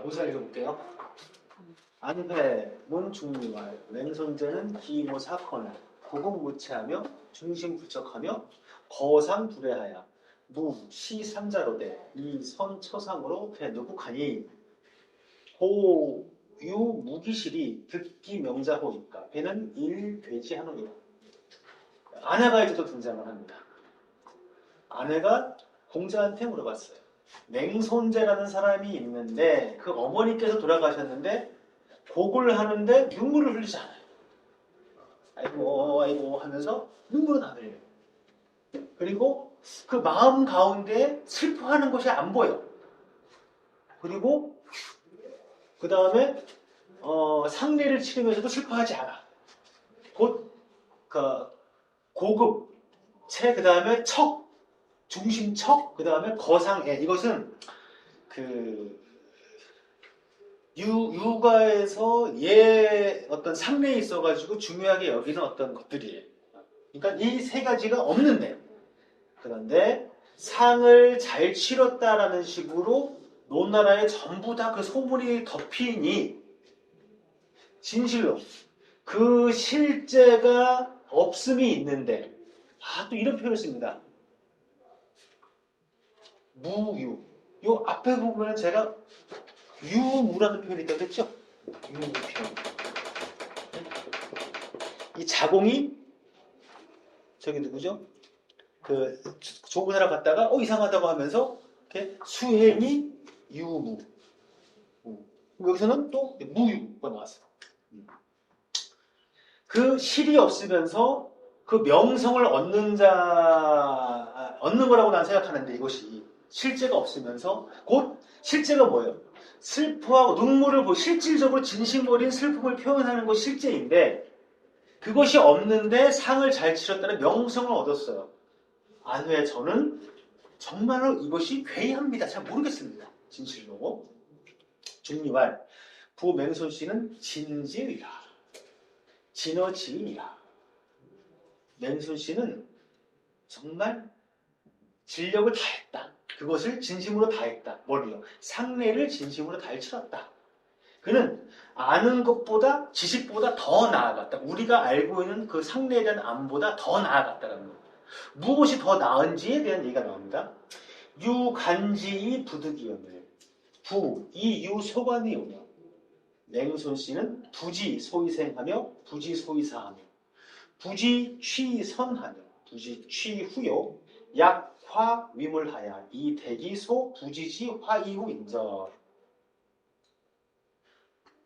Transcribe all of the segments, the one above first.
문장 읽어볼게요. 안회, 문중리왈, 맹손제는 기모 사건을 고공무체하며 중심불적하며 거상불애하야 무, 시, 삼자로되 이 선처상으로 대누국하니 호, 유, 무기실이 듣기 명자호니까 배는 일괴지하노니라. 아내가 이제 또 등장을 합니다. 아내가 공자한테 물어봤어요. 맹손제라는 사람이 있는데 그 어머니께서 돌아가셨는데 곡을 하는데 눈물을 흘리지 않아요. 아이고 아이고 하면서 눈물은 안 흘려요. 그리고 그 마음 가운데 슬퍼하는 것이 안 보여. 그리고 그 다음에 상례를 치르면서도 슬퍼하지 않아. 곧 그 고급, 그 다음에 척, 중심척, 그 다음에 거상애. 이것은 그 육아에서 어떤 상례에 있어가지고 중요하게 여기는 어떤 것들이에요. 그러니까 이 세 가지가 없는데, 그런데 상을 잘 치렀다라는 식으로 논나라에 전부 다 그 소문이 덮이니 진실로 그 실제가 없음이 있는데, 또 이런 표현을 씁니다. 무유. 요 앞에 보면 제가 유무라는 표현이 있다고 했죠? 유무 표현. 이 자공이 저기 누구죠? 그 조문하러 갔다가 이상하다고 하면서 이렇게 수행이 유무. 여기서는 또 무유가 나왔어요. 그 실이 없으면서 그 명성을 얻는 거라고 난 생각하는데 이것이 실제가 없으면서 곧 실제가 뭐예요? 슬퍼하고 눈물을 보고 실질적으로 진심 어린 슬픔을 표현하는 것이 실제인데 그것이 없는데 상을 잘 치렀다는 명성을 얻었어요. 안회 저는 정말로 이것이 괴이합니다. 잘 모르겠습니다. 진실로. 중리왈 부맹손 씨는 진지의라. 진어지이라. 맹손 씨는 정말 진력을 다했다. 그것을 진심으로 다했다. 뭘요? 상례를 진심으로 잘 치렀다. 그는 아는 것보다 지식보다 더 나아갔다. 우리가 알고 있는 그 상례에 대한 암보다 더 나아갔다는 것. 무엇이 더 나은지에 대한 얘기가 나옵니다. 유간지이 부득이오며 부, 이 유소관이 오며 맹손 씨는 부지 소위생하며 부지 소위사하며 부지 취선하며 부지 취후요 약화 위물하야 이 대기소 부지지 화이후 인절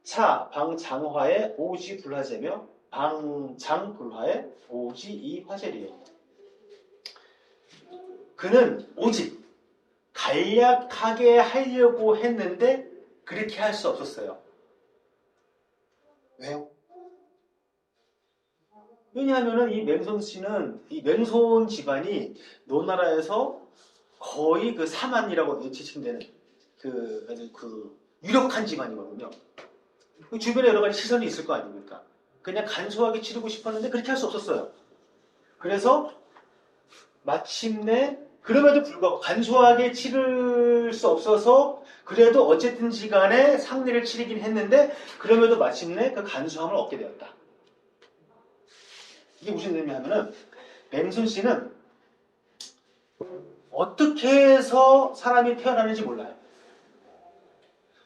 차 방장화의 오지 불화제며 방장불화의 오지 이 화제리에 그는 오직 간략하게 하려고 했는데 그렇게 할 수 없었어요. 왜요? 왜냐하면은 이 맹손 씨는 이 맹손 집안이 노나라에서 거의 그 사만이라고 지칭되는 아주 유력한 집안이거든요. 그 주변에 여러 가지 시선이 있을 거 아닙니까? 그냥 간소하게 치르고 싶었는데 그렇게 할 수 없었어요. 그래서 마침내 그럼에도 불구하고 간소하게 치를 수 없어서 그래도 어쨌든지 간에 상례를 치르긴 했는데 그럼에도 마침내 그 간소함을 얻게 되었다. 이게 무슨 의미냐면은 맹손 씨는 어떻게 해서 사람이 태어나는지 몰라요.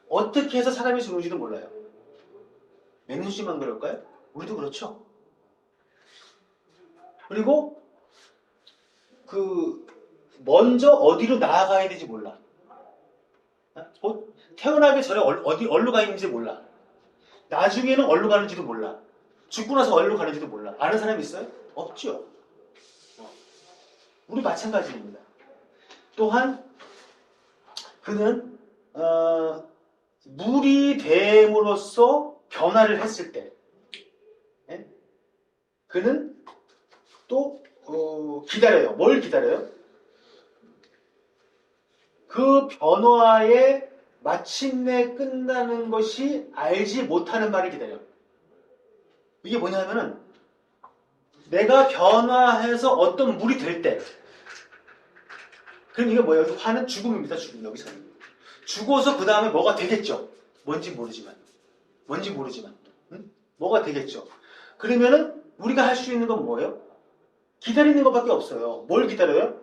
어떻게 해서 사람이 죽는지도 몰라요. 맹손 씨만 그럴까요? 우리도 그렇죠. 그리고 먼저 어디로 나아가야 되지 몰라. 태어나기 전에 어디로 가 있는지 몰라. 나중에는 어디로 가는지도 몰라. 죽고 나서 어디로 가는지도 몰라. 아는 사람 있어요? 없죠. 우리 마찬가지입니다. 또한 그는 물이 됨으로써 변화를 했을 때 그는 또 기다려요. 뭘 기다려요? 그 변화에 마침내 끝나는 것이 알지 못하는 말을 기다려. 이게 뭐냐면은 내가 변화해서 어떤 물이 될 때 그럼 이게 뭐예요? 화는 죽음입니다. 죽음 여기서는. 죽어서 그 다음에 뭐가 되겠죠. 뭔지 모르지만. 응? 뭐가 되겠죠. 그러면은 우리가 할 수 있는 건 뭐예요? 기다리는 것밖에 없어요. 뭘 기다려요?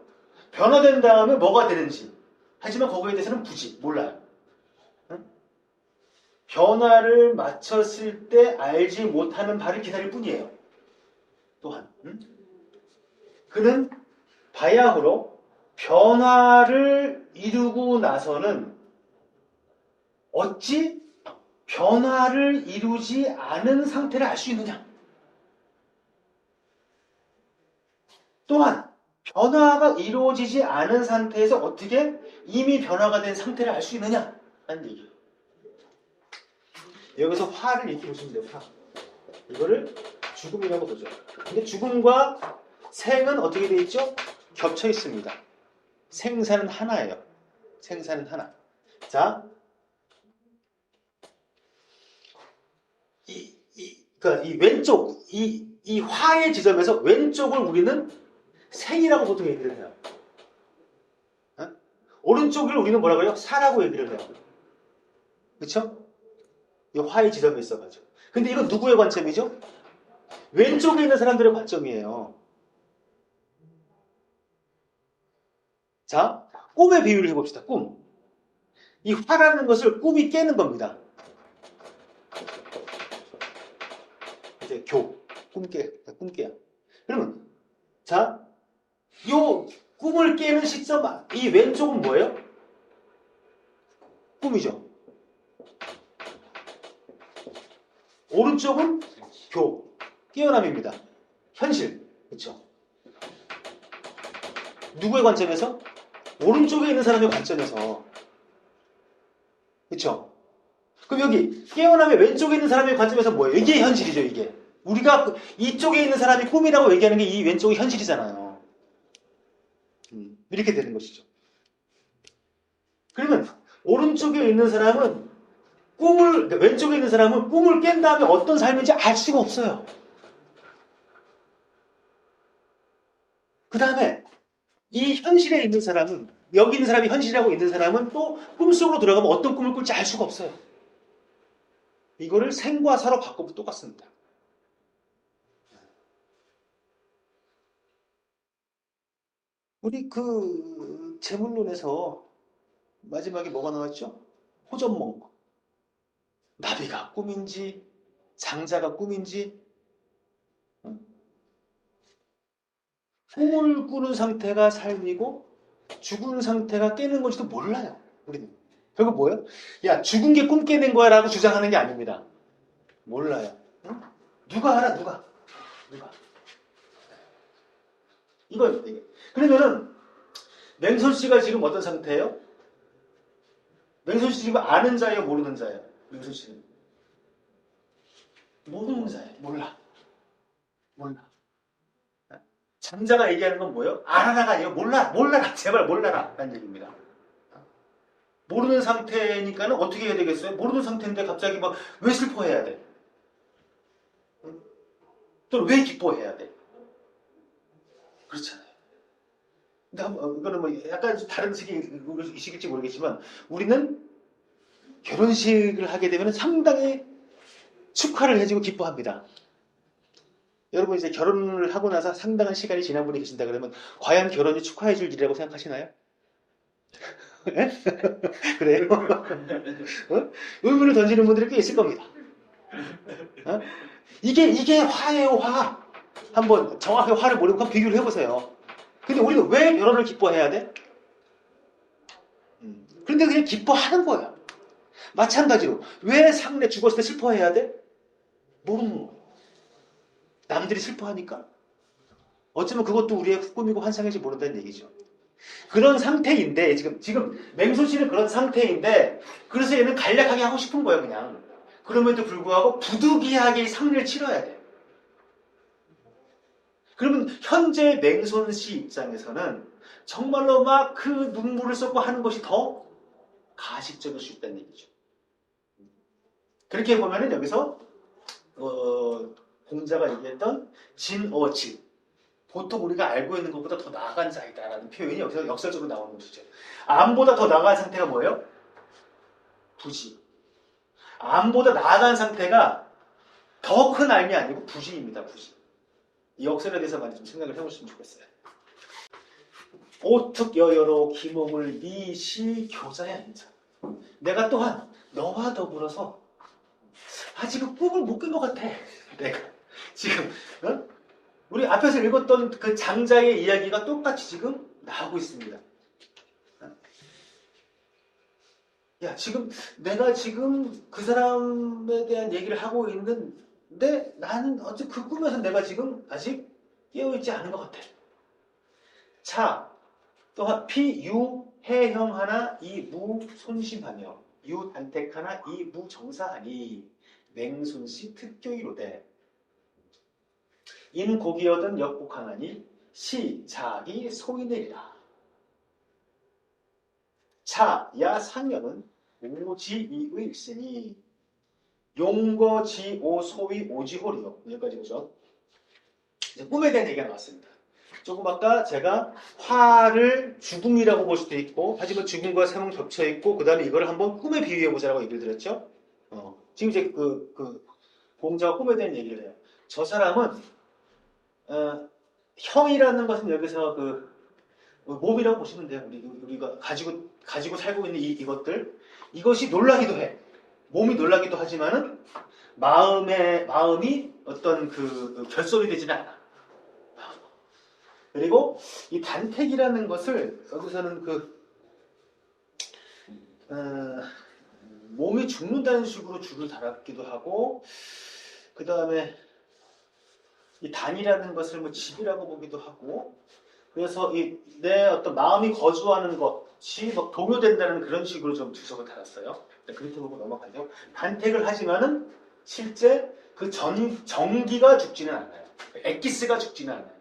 변화된 다음에 뭐가 되는지. 하지만 거기에 대해서는 굳이 몰라요. 응? 변화를 마쳤을 때 알지 못하는 바를 기다릴 뿐이에요. 또한. 응? 그는 바야흐로 변화를 이루고 나서는 어찌 변화를 이루지 않은 상태를 알 수 있느냐? 또한 변화가 이루어지지 않은 상태에서 어떻게 이미 변화가 된 상태를 알 수 있느냐? 라는 얘기예요. 여기서 화를 이렇게 보시면 돼요. 화. 이거를 죽음이라고 보죠. 근데 죽음과 생은 어떻게 되어 있죠? 겹쳐 있습니다. 생사는 하나예요. 생사는 하나. 자, 그러니까 이 왼쪽, 이 화의 지점에서 왼쪽을 우리는 생이라고 보통 얘기를 해요. 어? 오른쪽을 우리는 뭐라고 해요? 사라고 얘기를 해요. 그쵸? 이 화의 지점에 있어가지고. 근데 이건 누구의 관점이죠? 왼쪽에 있는 사람들의 관점이에요. 자, 꿈의 비유를 해봅시다. 꿈. 이 화라는 것을 꿈이 깨는 겁니다. 이제 꿈깨야. 그러면, 자, 요 꿈을 깨는 시점, 이 왼쪽은 뭐예요? 꿈이죠. 오른쪽은 깨어남입니다. 현실. 그렇죠? 누구의 관점에서? 오른쪽에 있는 사람의 관점에서. 그렇죠? 그럼 여기 깨어남의 왼쪽에 있는 사람의 관점에서 뭐예요? 이게 현실이죠, 이게. 우리가 이쪽에 있는 사람이 꿈이라고 얘기하는 게 이 왼쪽이 현실이잖아요. 이렇게 되는 것이죠. 그러면 오른쪽에 있는 사람은 그러니까 왼쪽에 있는 사람은 꿈을 깬 다음에 어떤 삶인지 알 수가 없어요. 그 다음에 이 현실에 있는 사람은, 여기 있는 사람이 현실이라고 있는 사람은 또 꿈속으로 들어가면 어떤 꿈을 꿀지 알 수가 없어요. 이거를 생과 사로 바꿔보면 똑같습니다. 우리 그 재물론에서 마지막에 뭐가 나왔죠? 호전몽. 나비가 꿈인지 장자가 꿈인지 꿈을 꾸는 상태가 삶이고 죽은 상태가 깨는 건지도 몰라요. 우리는. 결국 뭐예요? 야, 죽은 게 꿈 깨는 거야 라고 주장하는 게 아닙니다. 몰라요. 응? 누가 알아? 누가? 이거예요. 이게. 그러면은 맹선 씨가 지금 어떤 상태예요? 맹선 씨 지금 아는 자예요? 모르는 자예요? 맹선 씨는 모르는 자예요. 몰라. 장자가 얘기하는 건 뭐예요? 알아라가 아니에요. 몰라라. 제발 몰라라. 라는 얘기입니다. 모르는 상태니까는 어떻게 해야 되겠어요? 모르는 상태인데 갑자기 막 왜 슬퍼해야 돼? 또 왜 기뻐해야 돼? 그렇잖아요. 근데 이거는 뭐 약간 다른 식일지 모르겠지만 우리는 결혼식을 하게 되면 상당히 축하를 해주고 기뻐합니다. 여러분 이제 결혼을 하고 나서 상당한 시간이 지난 분이 계신다 그러면 과연 결혼이 축하해줄 일이라고 생각하시나요? 네? 그래요? 어? 의문을 던지는 분들이 꽤 있을 겁니다. 어? 이게 화예요, 화. 한번 정확하게 화를 모르고 한번 비교를 해보세요. 근데 우리가 왜 결혼을 기뻐해야 돼? 그런데 그냥 기뻐하는 거예요. 마찬가지로 왜 상례 죽었을 때 슬퍼해야 돼? 모르는 거예요. 남들이 슬퍼하니까? 어쩌면 그것도 우리의 꿈이고 환상일지 모른다는 얘기죠. 그런 상태인데 지금 맹소 씨는 그런 상태인데 그래서 얘는 간략하게 하고 싶은 거예요, 그냥. 그럼에도 불구하고 부득이하게 상례를 치러야 돼. 그러면 현재 맹손 씨 입장에서는 정말로 막 그 눈물을 쏟고 하는 것이 더 가식적일 수 있다는 얘기죠. 그렇게 보면은 여기서 공자가 얘기했던 진어지, 보통 우리가 알고 있는 것보다 더 나아간 자이다라는 표현이 여기서 역설적으로 나오는 것이죠. 암보다 더 나아간 상태가 뭐예요? 부지. 암보다 나아간 상태가 더 큰 암이 아니고 부진입니다. 부진. 이 역설에 대해서 많이 좀 생각을 해보시면 좋겠어요. 오특여여로 기목을 미시교자야 인자. 내가 또한 너와 더불어서 지금 꿈을 못 꾼 것 같아. 내가 지금 우리 앞에서 읽었던 그 장자의 이야기가 똑같이 지금 나오고 있습니다. 야, 지금 내가 지금 그 사람에 대한 얘기를 하고 있는데 나는 어째 그 꿈에서 내가 지금 아직 깨어있지 않은 것 같아. 자, 또한 피유해형 하나 이무손심하며 유단택 하나 이무정사하니 맹손시 특교이로되 인고기여든 역곡하나니 시작이 소이내리라. 자, 야 상명은 오지이의 일생이 용거지오 소위 오지홀이요. 여기까지 보죠. 이제 꿈에 대한 얘기가 나왔습니다. 조금 아까 제가 화를 죽음이라고 볼 수도 있고, 하지만 죽음과 생은 겹쳐 있고, 그 다음에 이걸 한번 꿈에 비유해 보자라고 얘기를 드렸죠. 지금 이제 공자가 꿈에 대한 얘기를 해요. 저 사람은 형이라는 것은 여기서 몸이라고 보시면 돼요. 우리가 가지고 살고 있는 이것들. 이것이 놀라기도 해. 몸이 놀라기도 하지만은 마음이 어떤 결손이 되지는 않아. 그리고 이 단택이라는 것을 여기서는 몸이 죽는다는 식으로 줄을 달았기도 하고, 그 다음에 이 단이라는 것을 뭐 집이라고 보기도 하고, 그래서 내 어떤 마음이 거주하는 것이 막 동요된다는 그런 식으로 좀 주석을 달았어요. 그렇게 보고 넘어가죠. 단택을 하지만은 실제 그 정기가 죽지는 않아요. 엑기스가 죽지는 않아요.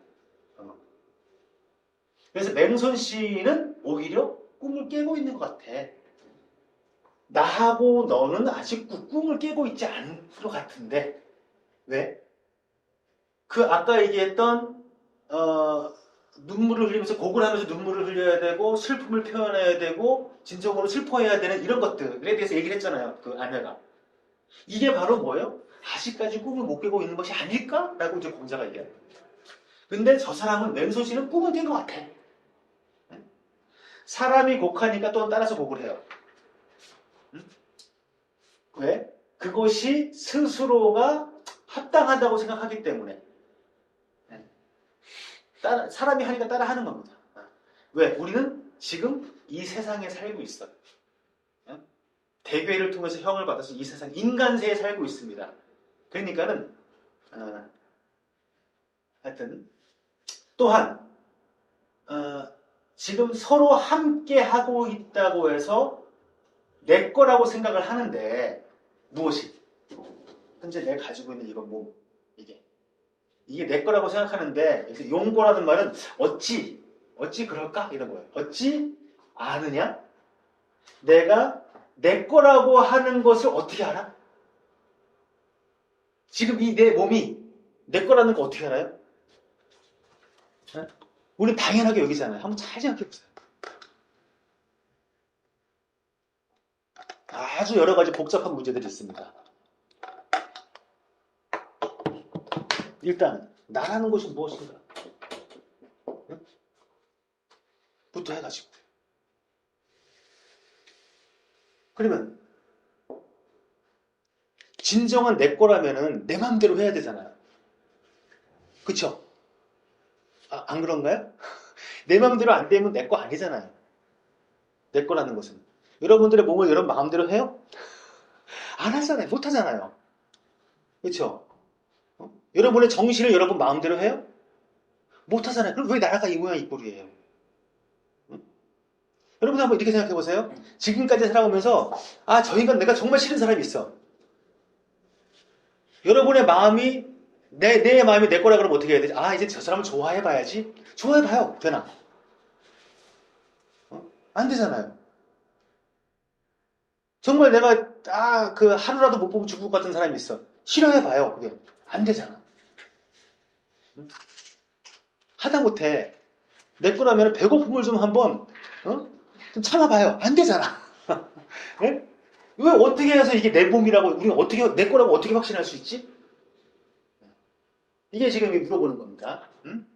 그래서 맹손 씨는 오히려 꿈을 깨고 있는 것 같아. 나하고 너는 아직 꿈을 깨고 있지 않은 것 같은데 왜? 아까 얘기했던 눈물을 흘리면서 곡을 하면서 눈물을 흘려야 되고 슬픔을 표현해야 되고 진정으로 슬퍼해야 되는 이런 것들에 대해서 얘기를 했잖아요. 그 아내가. 이게 바로 뭐예요? 아직까지 꿈을 못 깨고 있는 것이 아닐까라고 이제 공자가 얘기합니다. 근데 저 사람은 맹손 씨는 꿈을 깬 것 같아. 사람이 곡하니까 또 따라서 곡을 해요. 왜? 그것이 스스로가 합당하다고 생각하기 때문에. 사람이 하니까 따라하는 겁니다. 왜? 우리는 지금 이 세상에 살고 있어요. 대괴를 통해서 형을 받아서 이 세상 인간세에 살고 있습니다. 그러니까는 하여튼 또한 지금 서로 함께 하고 있다고 해서 내 거라고 생각을 하는데 무엇이? 현재 내가 가지고 있는 이건 몸, 이게 내 거라고 생각하는데 용고라는 말은 어찌 그럴까? 이런 거예요. 어찌 아느냐? 내가 내 거라고 하는 것을 어떻게 알아? 지금 이 내 몸이 내 거라는 거 어떻게 알아요? 우리는 당연하게 여기잖아요. 한번 잘 생각해보세요. 아주 여러 가지 복잡한 문제들이 있습니다. 일단 나라는 것이 무엇인가? 부터 해가지고. 그러면 진정한 내 거라면은 내 마음대로 해야 되잖아요. 그쵸? 안 그런가요? 내 마음대로 안 되면 내 거 아니잖아요. 내 거라는 것은. 여러분들의 몸을 여러분 마음대로 해요? 안 하잖아요. 못 하잖아요. 그쵸? 여러분의 정신을 여러분 마음대로 해요? 못 하잖아요. 그럼 왜 나라가 이 모양 이 꼴이에요? 여러분 한번 이렇게 생각해 보세요. 지금까지 살아오면서 저 인간 내가 정말 싫은 사람이 있어. 여러분의 마음이 내 마음이 내 거라 그러면 어떻게 해야 되지? 이제 저 사람을 좋아해봐야지. 좋아해봐요. 되나? 안 되잖아요. 정말 내가 하루라도 못 보면 죽을 것 같은 사람이 있어. 싫어해봐요. 그게 안 되잖아. 하다못해 내 거라면 배고픔을 좀 한번 좀 참아봐요. 안 되잖아. 네? 왜 어떻게 해서 이게 내 몸이라고, 우리가 어떻게, 내 거라고 어떻게 확신할 수 있지? 이게 지금 물어보는 겁니다. 응?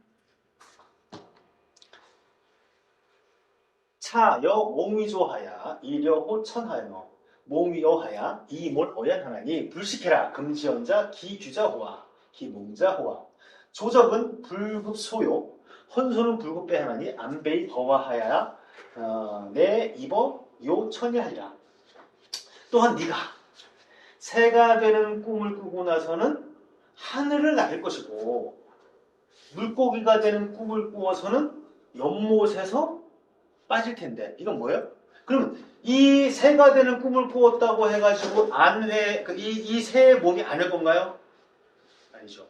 차여 몽위조하야 이려호 천하여 몽위어하야 이몰 어연하나니 불식해라 금지연자 기규자호와 기몽자호와 조적은 불급소요 헌소는 불급배하나니 안배이 거와하야 내 입어 요 천이하리라. 또한 네가 새가 되는 꿈을 꾸고 나서는 하늘을 날 것이고 물고기가 되는 꿈을 꾸어서는 연못에서 빠질 텐데 이건 뭐예요? 그러면 이 새가 되는 꿈을 꾸었다고 해가지고 이 새의 몸이 아닐 건가요? 아니죠.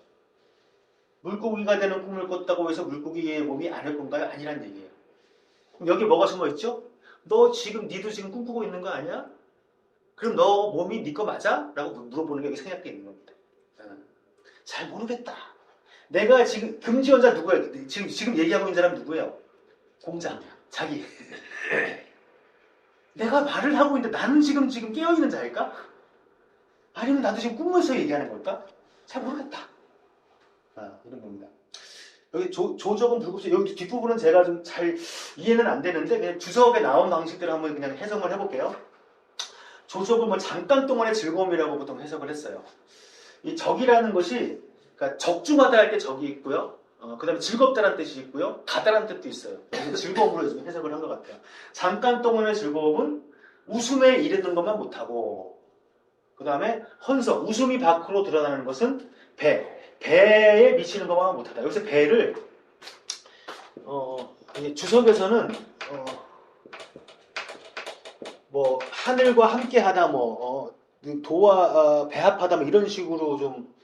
물고기가 되는 꿈을 꿨다고 해서 물고기의 몸이 아닐 건가요? 아니란 얘기예요. 그럼 여기 뭐가 숨어있죠? 니도 지금 꿈꾸고 있는 거 아니야? 그럼 너 몸이 네 거 맞아? 라고 물어보는 게 여기 생략되어 있는 겁니다. 잘 모르겠다. 내가 지금 금지원자 누구예요? 지금 얘기하고 있는 사람 누구예요? 공자. 자기. 내가 말을 하고 있는데 나는 지금 깨어있는 자일까? 아니면 나도 지금 꿈에서 얘기하는 걸까? 잘 모르겠다. 이런 겁니다. 여기 조적은 불급소, 여기 뒷부분은 제가 좀 잘 이해는 안 되는데 그냥 주석에 나온 방식대로 한번 그냥 해석을 해볼게요. 조적은 뭐 잠깐 동안의 즐거움이라고 보통 해석을 했어요. 이 적이라는 것이 그러니까 적중하다 할 때 적이 있고요. 그 다음에 즐겁다는 뜻이 있고요. 가다라는 뜻도 있어요. 그래서 즐거움으로 지금 해석을 한 것 같아요. 잠깐 동안의 즐거움은 웃음에 이르는 것만 못하고 그 다음에 헌석, 웃음이 밖으로 드러나는 것은 배에 미치는 것만 못하다. 여기서 배를 주석에서는 뭐 하늘과 함께하다 도와 배합하다 뭐 이런 식으로 좀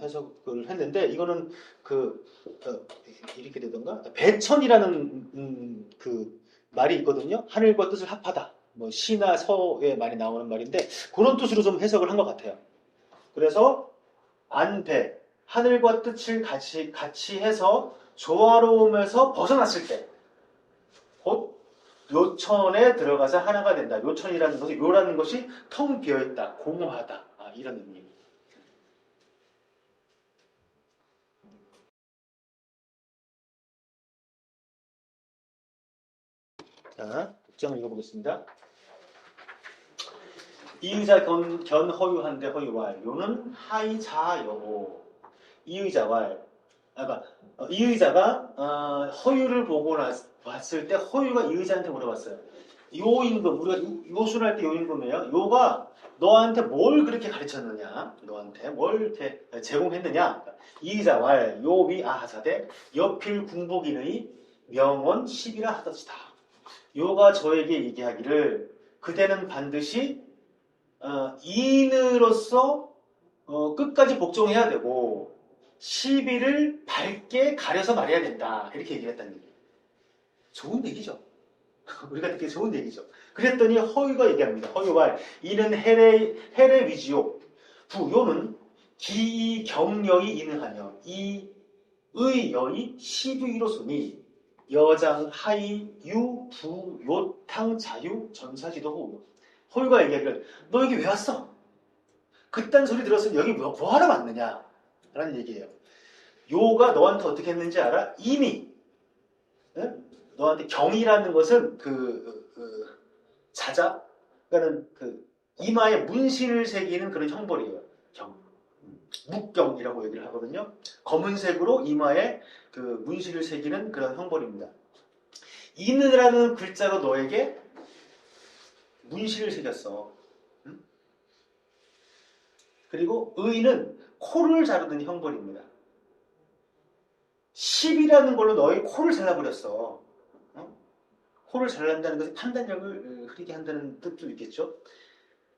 해석을 했는데 이거는 이렇게 되던가 배천이라는 그 말이 있거든요. 하늘과 뜻을 합하다. 뭐 시나 서에 많이 나오는 말인데 그런 뜻으로 좀 해석을 한 것 같아요. 그래서 안배 하늘과 뜻을 같이 해서 조화로움에서 벗어났을 때 곧 요천에 들어가서 하나가 된다. 요천이라는 것이 요라는 것이 텅 비어있다. 공허하다. 이런 의미. 자, 독장을 읽어보겠습니다. 이의자 견허유한데 허유왈 요는 하이자여고 이의자왈 이의자가 허유를 보고 봤을 때 허유가 이의자한테 물어봤어요. 요임금 우리가 요순할 때 요임금이에요. 요가 너한테 뭘 그렇게 가르쳤느냐? 너한테 뭘 이렇게 제공했느냐? 이의자왈 요비 아하사대 여필 궁복인의 명언 10이라 하더시다. 요가 저에게 얘기하기를 그대는 반드시 이인으로서 끝까지 복종해야 되고 시비를 밝게 가려서 말해야 된다. 이렇게 얘기를 했다는 얘기예요. 좋은 얘기죠. 우리가 듣기 좋은 얘기죠. 그랬더니 허유가 얘기합니다. 허유가 이는 해례 위지요. 부요는 기경여이 이능하며 이의여이 시비로소니 여장 하이 유부 요탕 자유 전사지도 호요. 허유가 얘기하기를 너 여기 왜 왔어? 그딴 소리 들었으면 여기 뭐 하러 왔느냐? 라는 얘기예요. 요가 너한테 어떻게 했는지 알아? 이미 너한테 경이라는 것은 자자 그러니까 이마에 문신을 새기는 그런 형벌이에요. 경. 묵경이라고 얘기를 하거든요. 검은색으로 이마에 문신을 새기는 그런 형벌입니다. 이느라는 글자로 너에게 문신을 새겼어. 그리고 의는 코를 자르는 형벌입니다. 10이라는 걸로 너의 코를 잘라버렸어. 코를 잘란다는 것은 판단력을 흐리게 한다는 뜻도 있겠죠.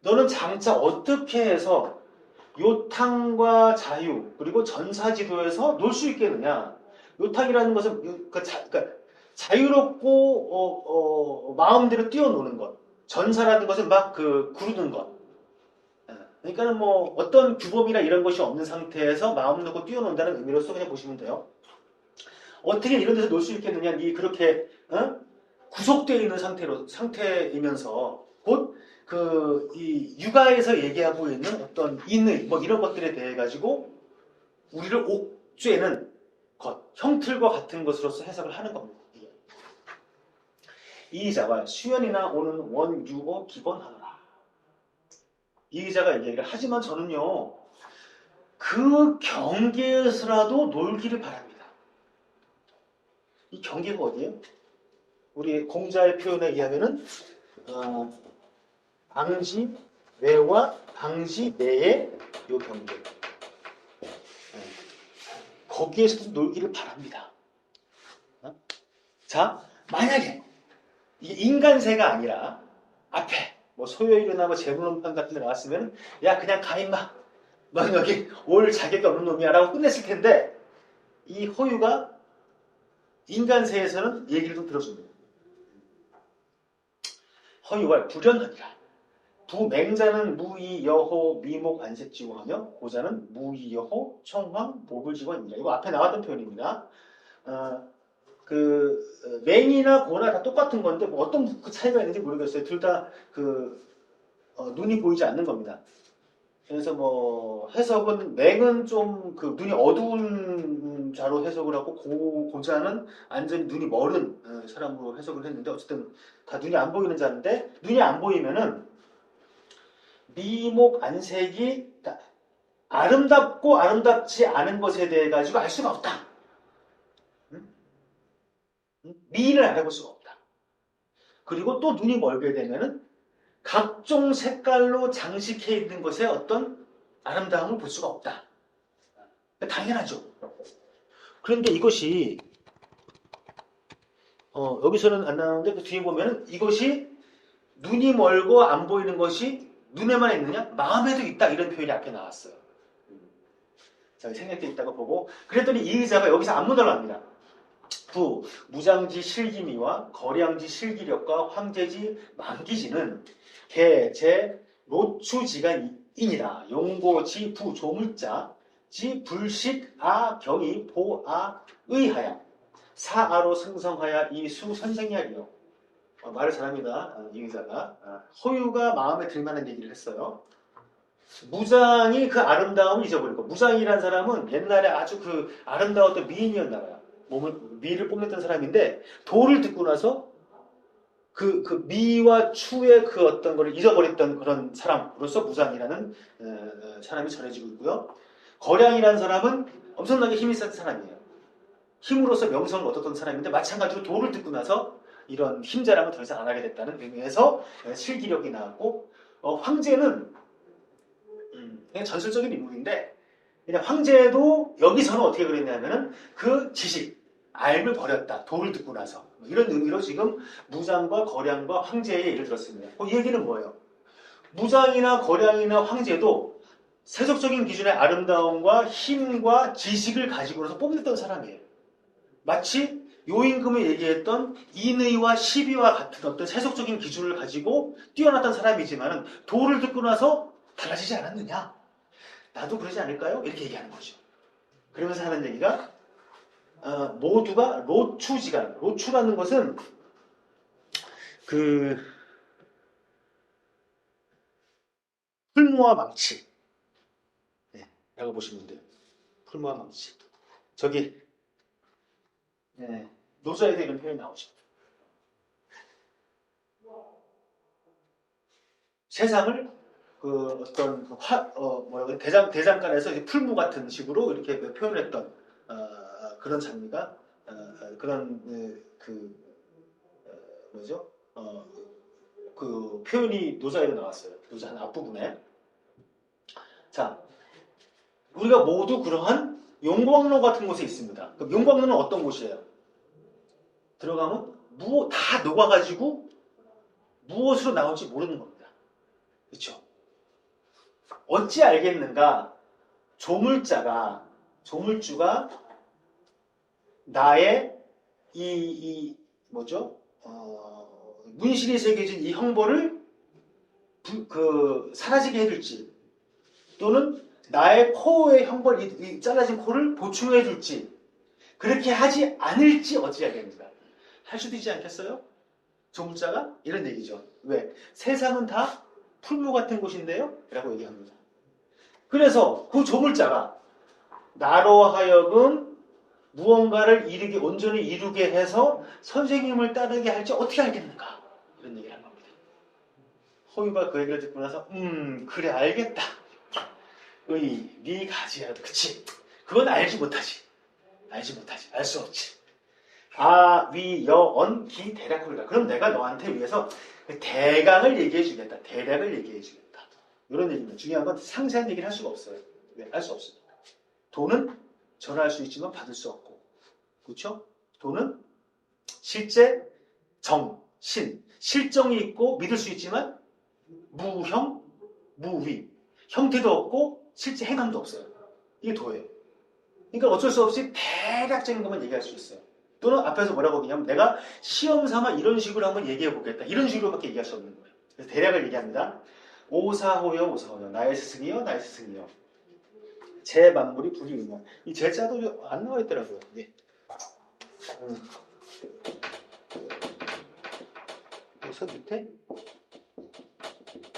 너는 장차 어떻게 해서 요탕과 자유 그리고 전사지도에서 놀 수 있겠느냐. 요탕이라는 것은 그러니까 자유롭고 마음대로 뛰어노는 것. 전사라는 것은 막 구르는 것. 그러니까는 뭐 어떤 규범이나 이런 것이 없는 상태에서 마음 놓고 뛰어논다는 의미로서 그냥 보시면 돼요. 어떻게 이런 데서 놀 수 있겠느냐? 네 그렇게 구속되어 있는 상태이면서 곧 이 육아에서 얘기하고 있는 어떤 인의 뭐 이런 것들에 대해 가지고 우리를 옥죄는 것, 형틀과 같은 것으로서 해석을 하는 겁니다. 이의자가 수연이나 오는 원유어 기본하노라. 이의자가 얘기를 하지만 저는요 그 경계에서라도 놀기를 바랍니다. 이 경계가 어디예요? 우리 공자의 표현에 의하면은 방지 외와 방지 내의 요 경계. 거기에서도 놀기를 바랍니다. 자, 만약에 이게 인간세가 아니라 앞에 뭐 소요일이나 뭐 재물론판 같은 데 나왔으면 야 그냥 가 임마 넌 여기 올 자격이 없는 놈이야 라고 끝냈을 텐데 이 허유가 인간세에서는 얘기를 좀 들어줍니다. 허유가 불연하니라. 부맹자는 무이여호 미목 안색지고 하며 고자는 무이여호 청황 모불지고입니다. 이거 앞에 나왔던 표현입니다. 맹이나 고나 다 똑같은 건데 뭐 어떤 그 차이가 있는지 모르겠어요. 둘 다 눈이 보이지 않는 겁니다. 그래서 뭐 해석은 맹은 좀 눈이 어두운 자로 해석을 하고 고자는 완전히 눈이 멀은 사람으로 해석을 했는데 어쨌든 다 눈이 안 보이는 자인데 눈이 안 보이면은 미목 안색이 아름답고 아름답지 않은 것에 대해 가지고 알 수가 없다. 미인을 알아볼 수가 없다. 그리고 또 눈이 멀게 되면은 각종 색깔로 장식해 있는 것에 어떤 아름다움을 볼 수가 없다. 당연하죠. 그런데 이것이 여기서는 안 나오는데 그 뒤에 보면 이것이 눈이 멀고 안 보이는 것이 눈에만 있느냐? 마음에도 있다. 이런 표현이 앞에 나왔어요. 자, 생략되어 있다고 보고 그랬더니 이 의자가 여기서 안문을 합니다. 부, 무장지 실기미와 거량지 실기력과 황제지 만기지는 개, 제, 노추지간이니라 용고지 부 조물자 지 불식 아 경이 보아 의하야 사아로 승성하야 이수 선생이하리요. 말을 잘합니다. 이 의사가 허유가 마음에 들만한 얘기를 했어요. 무장이 그 아름다움을 잊어버리고 무장이라는 사람은 옛날에 아주 그 아름다웠던 미인이었나 봐요. 미를 뽐냈던 사람인데 도를 듣고 나서 그 미와 추의 그 어떤 걸 잊어버렸던 그런 사람으로서 무장이라는 사람이 전해지고 있고요. 거량이라는 사람은 엄청나게 힘이 센 사람이에요. 힘으로써 명성을 얻었던 사람인데 마찬가지로 도를 듣고 나서 이런 힘자랑을 더 이상 안 하게 됐다는 의미에서 실기력이 나왔고 황제는 그냥 전설적인 인물인데 그냥 황제도 여기서는 어떻게 그랬냐면은 그 지식 알을 버렸다. 도를 듣고 나서 이런 의미로 지금 무장과 거량과 황제의 예를 들었습니다. 이 얘기는 뭐예요? 무장이나 거량이나 황제도 세속적인 기준의 아름다움과 힘과 지식을 가지고서 뽐냈던 사람이에요. 마치 요임금이 얘기했던 인의와 시비와 같은 어떤 세속적인 기준을 가지고 뛰어났던 사람이지만 도를 듣고 나서 달라지지 않았느냐? 나도 그러지 않을까요? 이렇게 얘기하는 거죠. 그러면서 하는 얘기가 모두가 로추지간, 로추라는 것은 풀무와 망치 라고 보시면 돼요. 풀무와 망치. 저기 노자에도 이런 표현이 나오죠. 세상을 대장간에서 풀무 같은 식으로 이렇게 표현했던 그런 장미가 그 표현이 노자에도 나왔어요. 노자 한 앞부분에. 자, 우리가 모두 그러한 용광로 같은 곳에 있습니다. 그럼 용광로는 어떤 곳이에요? 들어가면 다 녹아가지고 무엇으로 나올지 모르는 겁니다. 그렇죠? 어찌 알겠는가? 조물주가 나의 문신이 새겨진 이 형벌을 사라지게 해줄지, 또는 나의 코의 형벌, 잘라진 코를 보충해줄지, 그렇게 하지 않을지 어찌 알겠는가? 할 수도 있지 않겠어요? 조물자가? 이런 얘기죠. 왜? 세상은 다 풀무 같은 곳인데요? 라고 얘기합니다. 그래서 그 조물자가 나로 하여금 무언가를 온전히 이루게 해서 선생님을 따르게 할지 어떻게 알겠는가? 이런 얘기를 한 겁니다. 호유가 그 얘기를 듣고 나서 그래 알겠다. 네 가지야. 그치? 그건 알지 못하지. 알 수 없지. 위, 여, 언, 기, 대략 그럼 내가 너한테 위해서 대강을 얘기해 주겠다. 대략을 얘기해 주겠다. 이런 얘기입니다. 중요한 건 상세한 얘기를 할 수가 없어요. 왜? 알 수 없으니까. 돈은 전할 수 있지만 받을 수 없고. 그렇죠? 돈은 실제 실정이 있고 믿을 수 있지만 무형, 무위. 형태도 없고 실제 행함도 없어요. 이게 도예요. 그러니까 어쩔 수 없이 대략적인 것만 얘기할 수 있어요. 또는 앞에서 뭐라고 하냐면 내가 시험 삼아 이런 식으로 한번 얘기해 보겠다. 이런 식으로밖에 얘기할 수 없는 거예요. 그래서 대략을 얘기합니다. 오사호여. 나의 스승이여. 제 만물이 불이우며. 이 제자도 안 나와 있더라고요. 네. 여기서 밑에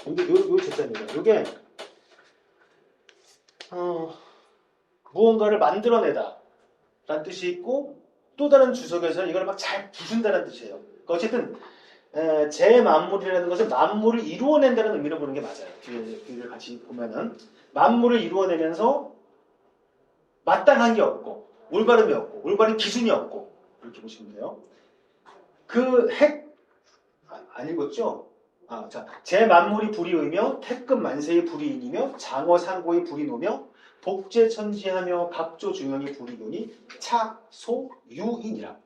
요 제자입니다. 요게 무언가를 만들어내다 라는 뜻이 있고 또 다른 주석에서는 이걸 막 잘 부순다는 뜻이에요. 그러니까 어쨌든 제 만물이라는 것은 만물을 이루어낸다는 의미로 보는 게 맞아요. 뒤를 같이 보면은 만물을 이루어내면서 마땅한 게 없고 올바름이 없고 올바른 기준이 없고 이렇게 보시면 돼요. 안 읽었죠? 제 만물이 불이우며 태급 만세의 불이인이며 장어상고의 불이노며 복제천지하며 각조중형의 불이노니 차소유인이라.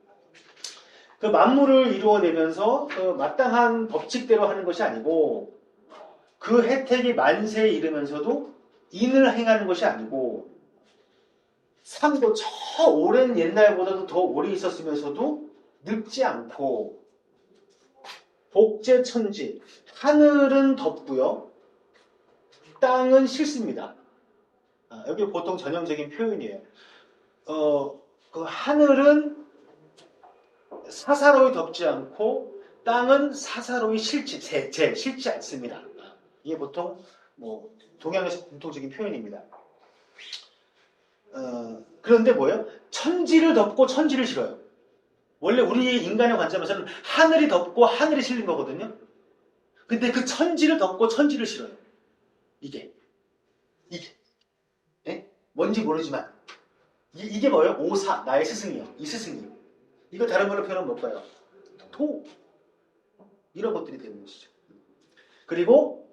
그 만물을 이루어내면서 그 마땅한 법칙대로 하는 것이 아니고 그 혜택이 만세에 이르면서도 인을 행하는 것이 아니고 상도 저 오랜 옛날보다도 더 오래 있었으면서도 늙지 않고 복제천지 하늘은 덥고요 땅은 싫습니다. 여기 보통 전형적인 표현이에요. 그 하늘은 사사로이 덥지 않고 땅은 사사로이 싫지 않습니다. 이게 보통 동양에서 공통적인 표현입니다. 그런데 뭐예요? 천지를 덮고 천지를 싫어요. 원래 우리 인간의 관점에서는 하늘이 덥고 하늘이 싫은 거거든요. 근데 그 천지를 덮고 천지를 싫어요. 이게 뭔지 모르지만 이게 뭐예요? 오사, 나의 스승이요. 이 스승이요. 이거 다른 말로 표현하면 뭘까요? 도. 이런 것들이 되는 것이죠. 그리고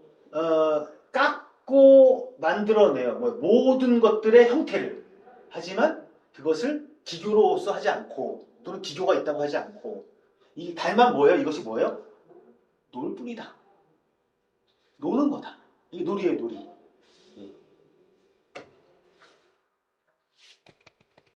깎고 만들어내요. 모든 것들의 형태를. 하지만 그것을 기교로서 하지 않고 또는 기교가 있다고 하지 않고 이 달만 뭐예요? 이것이 뭐예요? 놀 뿐이다. 노는 거다. 이게 놀이에요, 놀이.